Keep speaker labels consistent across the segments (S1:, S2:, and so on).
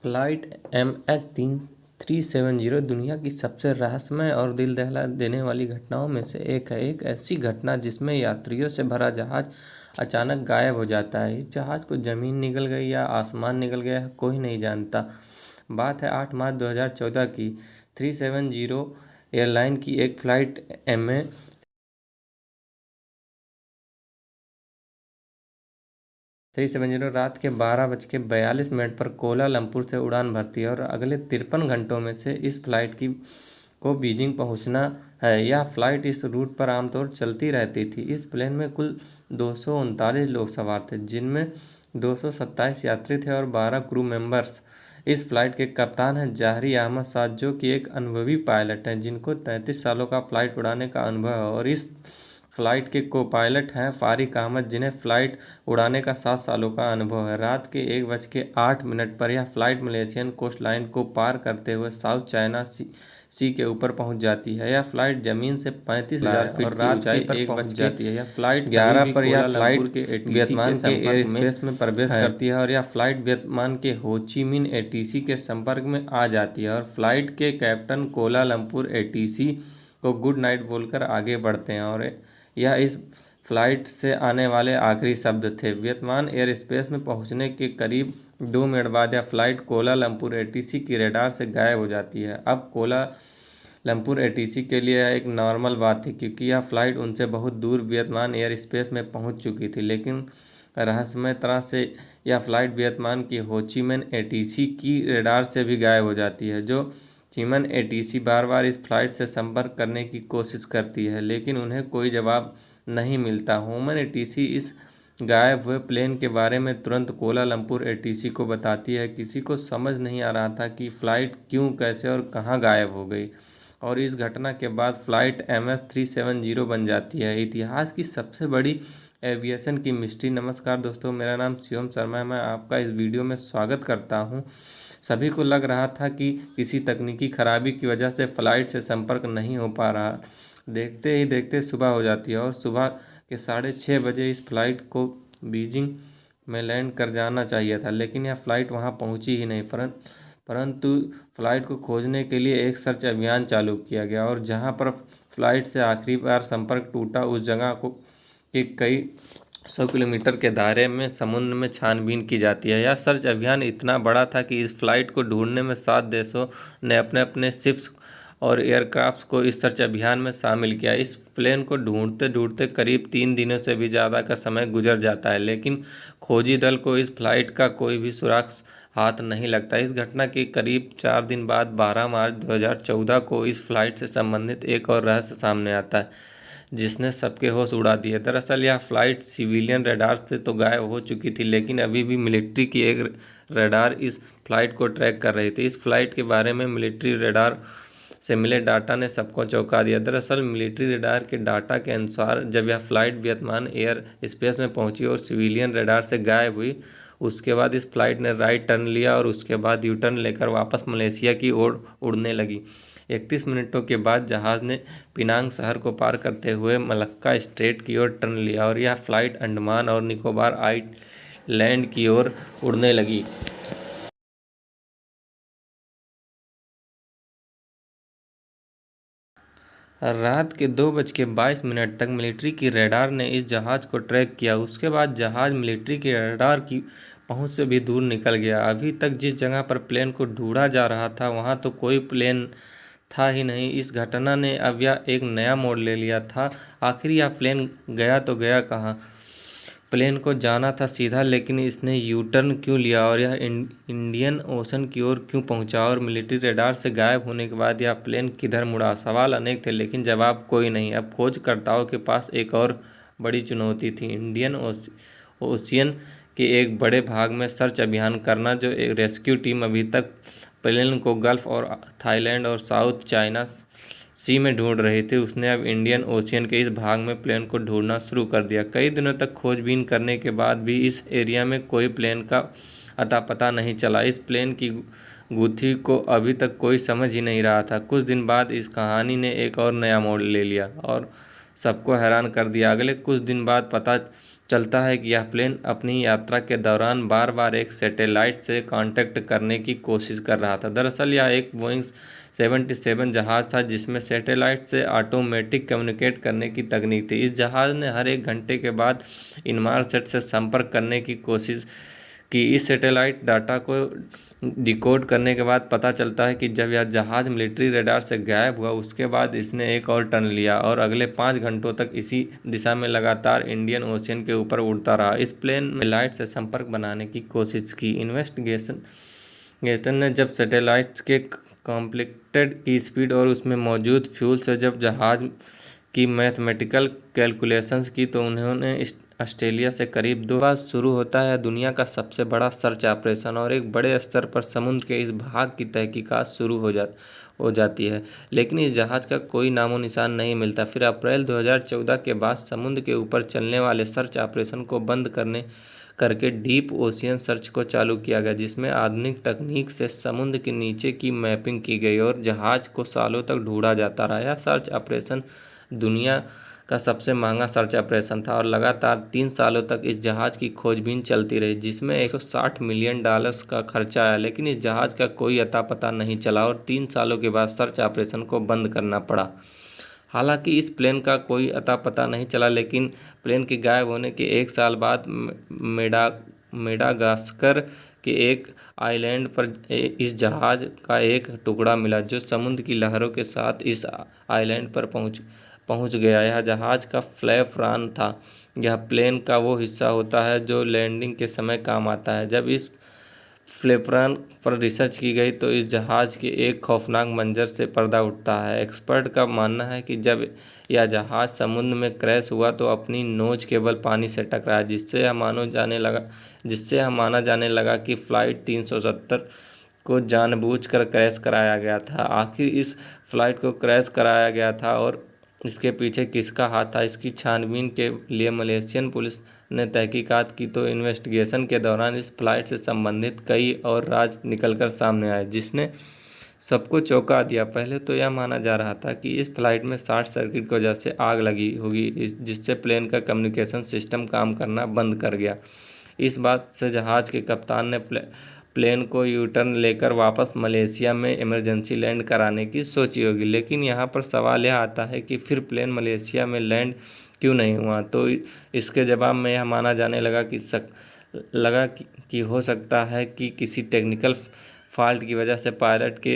S1: Flight MS-370 दुनिया की सबसे रहस्यमय और दिल दहला देने वाली घटनाओं में से एक है। एक ऐसी घटना जिसमें यात्रियों से भरा जहाज अचानक गायब हो जाता है। इस जहाज को ज़मीन निगल गई या आसमान निगल गया है, कोई नहीं जानता। बात है 8 मार्च 2014 की। 370 एयरलाइन की एक फ़्लाइट MA 370 रात के 12:42 पर कोलालमपुर से उड़ान भरती है और अगले 53 घंटों में से इस फ्लाइट को बीजिंग पहुंचना है। यह फ्लाइट इस रूट पर आमतौर चलती रहती थी। इस प्लेन में कुल 239 लोग सवार थे, जिनमें 227 यात्री थे और 12 क्रू मेंबर्स। इस फ्लाइट के कप्तान हैं ज़ाहिर अहमद साद, जो कि एक अनुभवी पायलट हैं जिनको 33 सालों का फ्लाइट उड़ाने का अनुभव है, और इस फ्लाइट के को पायलट हैं फारिक अहमद, जिन्हें फ्लाइट उड़ाने का 7 सालों का अनुभव है। रात के 1:08 पर यह फ्लाइट मलेशियन कोस्ट लाइन को पार करते हुए साउथ चाइना सी के ऊपर पहुंच जाती है। यह फ्लाइट जमीन से 35,000 फीट की ऊंचाई पर पहुंच जाती है। यह फ्लाइट 11 पर यह फ्लाइट वियतनाम के एयर स्पेस में प्रवेश करती है और यह फ्लाइट वियतनाम के हो ची मिन ATC के संपर्क में आ जाती है और फ्लाइट के कैप्टन कोलालमपुर ATC को गुड नाइट बोलकर आगे बढ़ते हैं, और यह इस फ्लाइट से आने वाले आखिरी शब्द थे। वियतनाम एयर स्पेस में पहुंचने के करीब 2 मिनट बाद यह फ्लाइट कोलालमपुर ATC की रडार से गायब हो जाती है। अब कोलालमपुर ATC के लिए यह एक नॉर्मल बात थी, क्योंकि यह फ्लाइट उनसे बहुत दूर वियतनाम एयर स्पेस में पहुंच चुकी थी। लेकिन रहस्यमय तरह से यह फ्लाइट वियतनाम की हो ची मिन ATC की रडार से भी गायब हो जाती है। जो चीमन ATC बार बार इस फ्लाइट से संपर्क करने की कोशिश करती है, लेकिन उन्हें कोई जवाब नहीं मिलता। होमन ATC इस गायब हुए प्लेन के बारे में तुरंत कोलालमपुर ATC को बताती है। किसी को समझ नहीं आ रहा था कि फ़्लाइट क्यों, कैसे और कहां गायब हो गई, और इस घटना के बाद फ़्लाइट MS-370 बन जाती है इतिहास की सबसे बड़ी एविएशन की मिस्ट्री। नमस्कार दोस्तों, मेरा नाम शिवम शर्मा है। मैं आपका इस वीडियो में स्वागत करता हूं। सभी को लग रहा था कि किसी तकनीकी खराबी की वजह से फ़्लाइट से संपर्क नहीं हो पा रहा। देखते ही देखते सुबह हो जाती है और सुबह के 6:30 बजे इस फ्लाइट को बीजिंग में लैंड कर जाना चाहिए था, लेकिन यह फ़्लाइट वहां पहुंची ही नहीं। परंतु फ़्लाइट को खोजने के लिए एक सर्च अभियान चालू किया गया, और जहां पर फ़्लाइट से आखिरी बार संपर्क टूटा उस जगह को के कई 100 किलोमीटर के दायरे में समुद्र में छानबीन की जाती है। यह सर्च अभियान इतना बड़ा था कि इस फ्लाइट को ढूंढने में 7 देशों ने अपने अपने शिप्स और एयरक्राफ्ट को इस सर्च अभियान में शामिल किया। इस प्लेन को ढूंढते ढूंढते करीब 3 दिनों से भी ज़्यादा का समय गुजर जाता है, लेकिन खोजी दल को इस फ्लाइट का कोई भी सुराग हाथ नहीं लगता। इस घटना के करीब 4 दिन बाद 12 मार्च 2014 को इस फ्लाइट से संबंधित एक और रहस्य सामने आता है, जिसने सबके होश उड़ा दिए। दरअसल यह फ्लाइट सिविलियन रडार से तो गायब हो चुकी थी, लेकिन अभी भी मिलिट्री की एक रडार इस फ्लाइट को ट्रैक कर रही थी। इस फ्लाइट के बारे में मिलिट्री रडार से मिले डाटा ने सबको चौंका दिया। दरअसल मिलिट्री रडार के डाटा के अनुसार जब यह फ्लाइट वियतनाम एयर स्पेस में पहुंची और सिविलियन रडार से गायब हुई, उसके बाद इस फ्लाइट ने राइट टर्न लिया और उसके बाद यू टर्न लेकर वापस मलेशिया की ओर उड़ने लगी। 31 मिनटों के बाद जहाज़ ने पिनांग शहर को पार करते हुए मलक्का स्ट्रेट की ओर टर्न लिया और यह फ्लाइट अंडमान और निकोबार आइलैंड की ओर उड़ने लगी। रात के 2:22 तक मिलिट्री की रडार ने इस जहाज़ को ट्रैक किया। उसके बाद जहाज़ मिलिट्री की रडार की पहुंच से भी दूर निकल गया। अभी तक जिस जगह पर प्लेन को ढूंढा जा रहा था वहां तो कोई प्लेन था ही नहीं। इस घटना ने अब यह एक नया मोड़ ले लिया था। आखिर यह प्लेन गया तो गया कहाँ? प्लेन को जाना था सीधा, लेकिन इसने यू टर्न क्यों लिया और यह इंडियन ओशन की ओर क्यों पहुंचा? और मिलिट्री रडार से गायब होने के बाद यह प्लेन किधर मुड़ा? सवाल अनेक थे, लेकिन जवाब कोई नहीं। अब खोजकर्ताओं के पास एक और बड़ी चुनौती थी, इंडियन ओशियन के एक बड़े भाग में सर्च अभियान करना। जो एक रेस्क्यू टीम अभी तक प्लेन को गल्फ और थाईलैंड और साउथ चाइना सी में ढूंढ रही थी, उसने अब इंडियन ओशियन के इस भाग में प्लेन को ढूंढना शुरू कर दिया। कई दिनों तक खोजबीन करने के बाद भी इस एरिया में कोई प्लेन का अता पता नहीं चला। इस प्लेन की गुत्थी को अभी तक कोई समझ ही नहीं रहा था। कुछ दिन बाद इस कहानी ने एक और नया मोड़ ले लिया और सबको हैरान कर दिया। अगले कुछ दिन बाद पता चलता है कि यह प्लेन अपनी यात्रा के दौरान बार बार एक सैटेलाइट से कांटेक्ट करने की कोशिश कर रहा था। दरअसल यह एक बोइंग 77 जहाज़ था जिसमें सैटेलाइट से ऑटोमेटिक कम्युनिकेट करने की तकनीक थी। इस जहाज़ ने हर 1 घंटे के बाद इनमारसेट से संपर्क करने की कोशिश की। इस सैटेलाइट डाटा को डिकोड करने के बाद पता चलता है कि जब यह जहाज़ मिलिट्री रडार से गायब हुआ उसके बाद इसने एक और टर्न लिया और अगले 5 घंटों तक इसी दिशा में लगातार इंडियन ओशियन के ऊपर उड़ता रहा। इस प्लेन में सैटेलाइट से संपर्क बनाने की कोशिश की। इन्वेस्टिगेशन ने जब सैटेलाइट्स के कॉम्प्लेक्टेड की स्पीड और उसमें मौजूद फ्यूल से जब जहाज़ की मैथमेटिकल कैलकुलेशंस की तो उन्होंने ऑस्ट्रेलिया से करीब 2 बाद शुरू होता है दुनिया का सबसे बड़ा सर्च ऑपरेशन और एक बड़े स्तर पर समुद्र के इस भाग की तहकीकात शुरू हो जाती है, लेकिन इस जहाज़ का कोई नामो निशान नहीं मिलता। फिर अप्रैल 2014 के बाद समुद्र के ऊपर चलने वाले सर्च ऑपरेशन को बंद करके डीप ओशियन सर्च को चालू किया गया, जिसमें आधुनिक तकनीक से समुद्र के नीचे की मैपिंग की गई और जहाज़ को सालों तक ढूंढा जाता रहा। यह सर्च ऑपरेशन दुनिया का सबसे महंगा सर्च ऑपरेशन था और लगातार 3 सालों तक इस जहाज़ की खोजबीन चलती रही, जिसमें $160 मिलियन का खर्चा आया, लेकिन इस जहाज़ का कोई अता पता नहीं चला और 3 सालों के बाद सर्च ऑपरेशन को बंद करना पड़ा। हालांकि इस प्लेन का कोई अता पता नहीं चला, लेकिन प्लेन के गायब होने के 1 साल बाद मेडागास्कर के एक आइलैंड पर इस जहाज़ का एक टुकड़ा मिला जो समुद्र की लहरों के साथ इस आइलैंड पर पहुंच गया। यह जहाज़ का फ्लैप रान था। यह प्लेन का वो हिस्सा होता है जो लैंडिंग के समय काम आता है। जब इस फ्लैपरान पर रिसर्च की गई तो इस जहाज़ के एक खौफनाक मंजर से पर्दा उठता है। एक्सपर्ट का मानना है कि जब यह जहाज़ समुद्र में क्रैश हुआ तो अपनी नोज केवल पानी से टकराया, जिससे यह माना जाने लगा कि फ़्लाइट 370 को जानबूझकर क्रैश कराया गया था। आखिर इस फ्लाइट को क्रैश कराया गया था और इसके पीछे किसका हाथ था, इसकी छानबीन के लिए मलेशियन पुलिस ने तहकीकात की तो इन्वेस्टिगेशन के दौरान इस फ्लाइट से संबंधित कई और राज निकलकर सामने आए, जिसने सबको चौंका दिया। पहले तो यह माना जा रहा था कि इस फ्लाइट में शॉर्ट सर्किट की वजह से आग लगी होगी, जिससे प्लेन का कम्युनिकेशन सिस्टम काम करना बंद कर गया। इस बात से जहाज़ के कप्तान ने प्लेन को यू टर्न लेकर वापस मलेशिया में इमरजेंसी लैंड कराने की सोची होगी, लेकिन यहाँ पर सवाल यह आता है कि फिर प्लेन मलेशिया में लैंड क्यों नहीं हुआ। तो इसके जवाब में यह माना जाने लगा कि हो सकता है कि किसी टेक्निकल फॉल्ट की वजह से पायलट के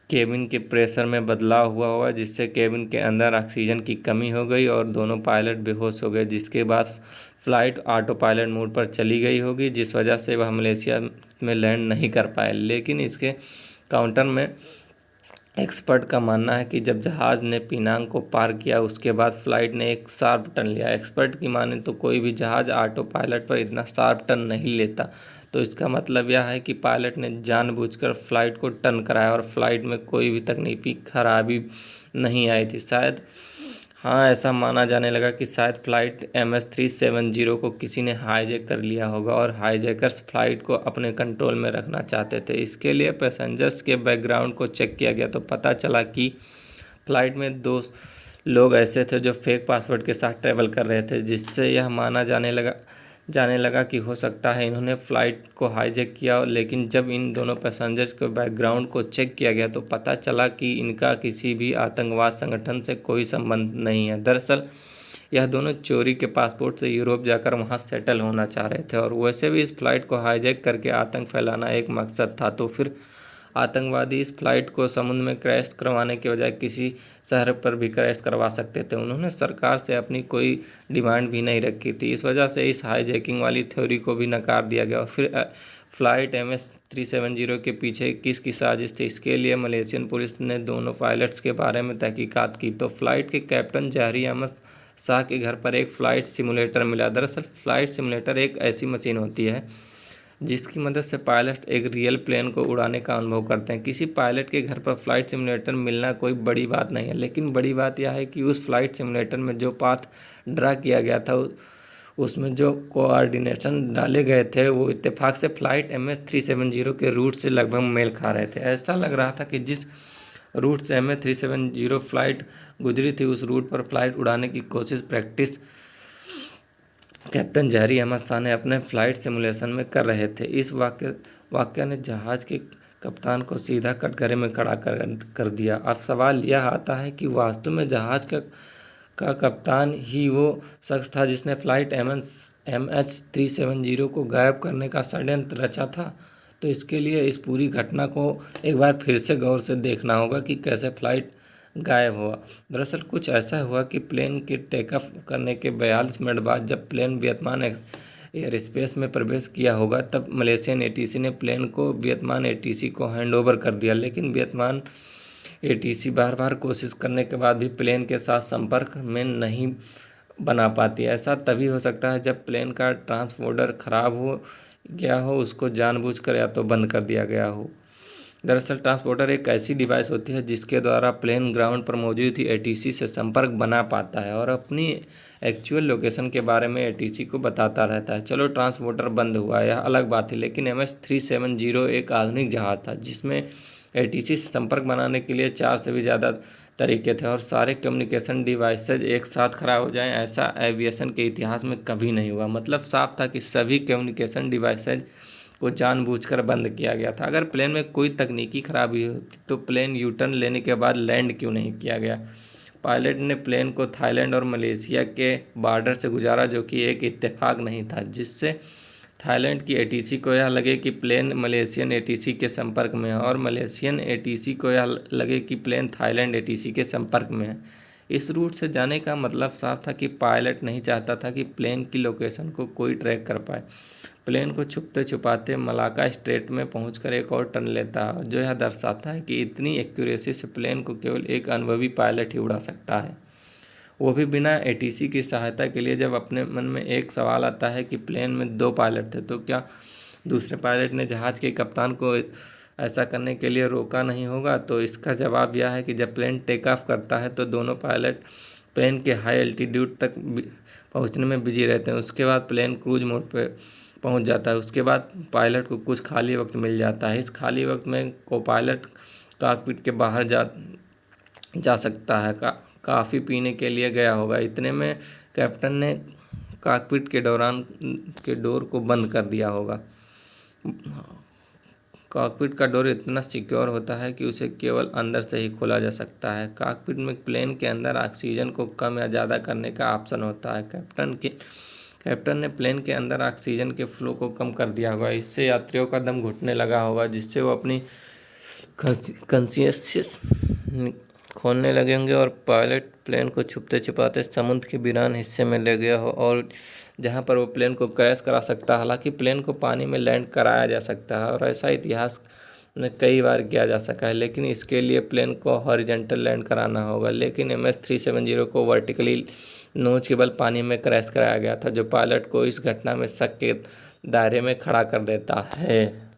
S1: केबिन के प्रेशर में बदलाव हुआ होगा, जिससे केबिन के अंदर ऑक्सीजन की कमी हो गई और दोनों पायलट बेहोश हो गए, जिसके बाद फ्लाइट ऑटो पायलट मोड पर चली गई होगी, जिस वजह से वह मलेशिया में लैंड नहीं कर पाए। लेकिन इसके काउंटर में एक्सपर्ट का मानना है कि जब जहाज़ ने पिनांग को पार किया उसके बाद फ्लाइट ने एक शार्प टर्न लिया। एक्सपर्ट की माने तो कोई भी जहाज़ ऑटो पायलट पर इतना शार्प टर्न नहीं लेता, तो इसका मतलब यह है कि पायलट ने जानबूझकर फ्लाइट को टर्न कराया और फ्लाइट में कोई भी तकनीकी खराबी नहीं आई थी। शायद ऐसा माना जाने लगा कि शायद फ्लाइट MS-370 को किसी ने हाईजैक कर लिया होगा और हाईजैकर्स फ्लाइट को अपने कंट्रोल में रखना चाहते थे। इसके लिए पैसेंजर्स के बैकग्राउंड को चेक किया गया तो पता चला कि फ्लाइट में 2 लोग ऐसे थे जो फेक पासवर्ड के साथ ट्रैवल कर रहे थे, जिससे यह माना जाने लगा कि हो सकता है इन्होंने फ़्लाइट को हाईजैक किया। लेकिन जब इन दोनों पैसेंजर्स के बैकग्राउंड को चेक किया गया तो पता चला कि इनका किसी भी आतंकवाद संगठन से कोई संबंध नहीं है। दरअसल यह दोनों चोरी के पासपोर्ट से यूरोप जाकर वहां सेटल होना चाह रहे थे और वैसे भी इस फ्लाइट को हाईजैक करके आतंक फैलाना एक मकसद था। तो फिर आतंकवादी इस फ्लाइट को समुद्र में क्रैश करवाने के बजाय किसी शहर पर भी क्रैश करवा सकते थे। उन्होंने सरकार से अपनी कोई डिमांड भी नहीं रखी थी। इस वजह से इस हाईजैकिंग वाली थ्योरी को भी नकार दिया गया। और फिर फ्लाइट MS-370 के पीछे किसकी साजिश थी, इसके लिए मलेशियन पुलिस ने दोनों पायलट्स के बारे में तहकीकात की तो फ्लाइट के कैप्टन जहरी अहमद शाह के घर पर एक फ़्लाइट सिमुलेटर मिला। दरअसल फ़्लाइट सिमुलेटर एक ऐसी मशीन होती है जिसकी मदद से पायलट एक रियल प्लेन को उड़ाने का अनुभव करते हैं। किसी पायलट के घर पर फ्लाइट सिमुलेटर मिलना कोई बड़ी बात नहीं है, लेकिन बड़ी बात यह है कि उस फ्लाइट सिमुलेटर में जो पाथ ड्रा किया गया था उसमें जो कोऑर्डिनेशन डाले गए थे वो इत्तेफाक से फ्लाइट MS-370 के रूट से लगभग मेल खा रहे थे। ऐसा लग रहा था कि जिस रूट से MS-370 फ्लाइट गुजरी थी उस रूट पर फ्लाइट उड़ाने की कोशिश प्रैक्टिस कैप्टन जहरी अहमद शाह ने अपने फ्लाइट सिमुलेशन में कर रहे थे। इस वाक्य ने जहाज़ के कप्तान को सीधा कटघरे में खड़ा कर दिया। अब सवाल यह आता है कि वास्तव में जहाज़ का कप्तान ही वो शख्स था जिसने फ्लाइट MH370 को गायब करने का षड्यंत्र रचा था। तो इसके लिए इस पूरी घटना को एक बार फिर से गौर से देखना होगा कि कैसे फ्लाइट गायब हुआ। दरअसल कुछ ऐसा हुआ कि प्लेन के टेक ऑफ करने के 42 मिनट बाद जब प्लेन वियतनाम एयर स्पेस में प्रवेश किया होगा, तब मलेशियन ATC ने प्लेन को वियतनाम ATC को हैंडओवर कर दिया। लेकिन वियतनाम ATC बार बार कोशिश करने के बाद भी प्लेन के साथ संपर्क में नहीं बना पाती। ऐसा तभी हो सकता है जब प्लेन का ट्रांसपोंडर खराब हो गया हो, उसको जानबूझकर या तो बंद कर दिया गया हो। दरअसल ट्रांसपोंडर एक ऐसी डिवाइस होती है जिसके द्वारा प्लेन ग्राउंड पर मौजूद ही ATC से संपर्क बना पाता है और अपनी एक्चुअल लोकेशन के बारे में ATC को बताता रहता है। चलो ट्रांसपोंडर बंद हुआ, यह अलग बात है, लेकिन MH370 एक आधुनिक जहाज़ था जिसमें ATC से संपर्क बनाने के लिए 4 से भी ज़्यादा तरीके थे और सारे कम्युनिकेशन डिवाइसेज एक साथ खराब हो जाएं, ऐसा एविएशन के इतिहास में कभी नहीं हुआ। मतलब साफ था कि सभी कम्युनिकेशन डिवाइसेज को जानबूझकर बंद किया गया था। अगर प्लेन में कोई तकनीकी खराबी होती तो प्लेन यूटर्न लेने के बाद लैंड क्यों नहीं किया गया? पायलट ने प्लेन को थाईलैंड और मलेशिया के बॉर्डर से गुजारा, जो कि एक इत्तेफाक नहीं था, जिससे थाईलैंड की ATC को यह लगे कि प्लेन मलेशियन ATC के संपर्क में है और मलेशियन ATC को यह लगे कि प्लेन थाईलैंड ATC के संपर्क में है। इस रूट से जाने का मतलब साफ था कि पायलट नहीं चाहता था कि प्लेन की लोकेशन को कोई ट्रैक कर पाए। प्लेन को छुपते छुपाते मलाका स्ट्रेट में पहुंचकर एक और टर्न लेता है, जो यह दर्शाता है कि इतनी एक्यूरेसी से प्लेन को केवल एक अनुभवी पायलट ही उड़ा सकता है, वो भी बिना ATC की सहायता के लिए। जब अपने मन में एक सवाल आता है कि प्लेन में 2 पायलट थे, तो क्या दूसरे पायलट ने जहाज़ के कप्तान को ऐसा करने के लिए रोका नहीं होगा? तो इसका जवाब यह है कि जब प्लेन टेक ऑफ करता है तो दोनों पायलट प्लेन के हाई एल्टीट्यूड तक पहुंचने में बिजी रहते हैं। उसके बाद प्लेन क्रूज मोड पर पहुंच जाता है। उसके बाद पायलट को कुछ खाली वक्त मिल जाता है। इस खाली वक्त में को पायलट कॉकपिट के बाहर जा सकता है, काफ़ी पीने के लिए गया होगा। इतने में कैप्टन ने कॉकपिट के डोर को बंद कर दिया होगा। कॉकपिट का डोर इतना सिक्योर होता है कि उसे केवल अंदर से ही खोला जा सकता है। कॉकपिट में प्लेन के अंदर ऑक्सीजन को कम या ज़्यादा करने का ऑप्शन होता है। कैप्टन ने प्लेन के अंदर ऑक्सीजन के फ्लो को कम कर दिया होगा। इससे यात्रियों का दम घुटने लगा होगा, जिससे वो अपनी कॉन्शियस खोलने लगेंगे और पायलट प्लेन को छुपते छुपाते समुद्र के वीरान हिस्से में ले गया हो और जहां पर वो प्लेन को क्रैश करा सकता है। हालांकि प्लेन को पानी में लैंड कराया जा सकता है और ऐसा इतिहास में कई बार किया जा सका है, लेकिन इसके लिए प्लेन को हॉरिजॉन्टल लैंड कराना होगा। लेकिन MH370 को वर्टिकली नोच के बल पानी में क्रैश कराया गया था, जो पायलट को इस घटना में शक के दायरे में खड़ा कर देता है।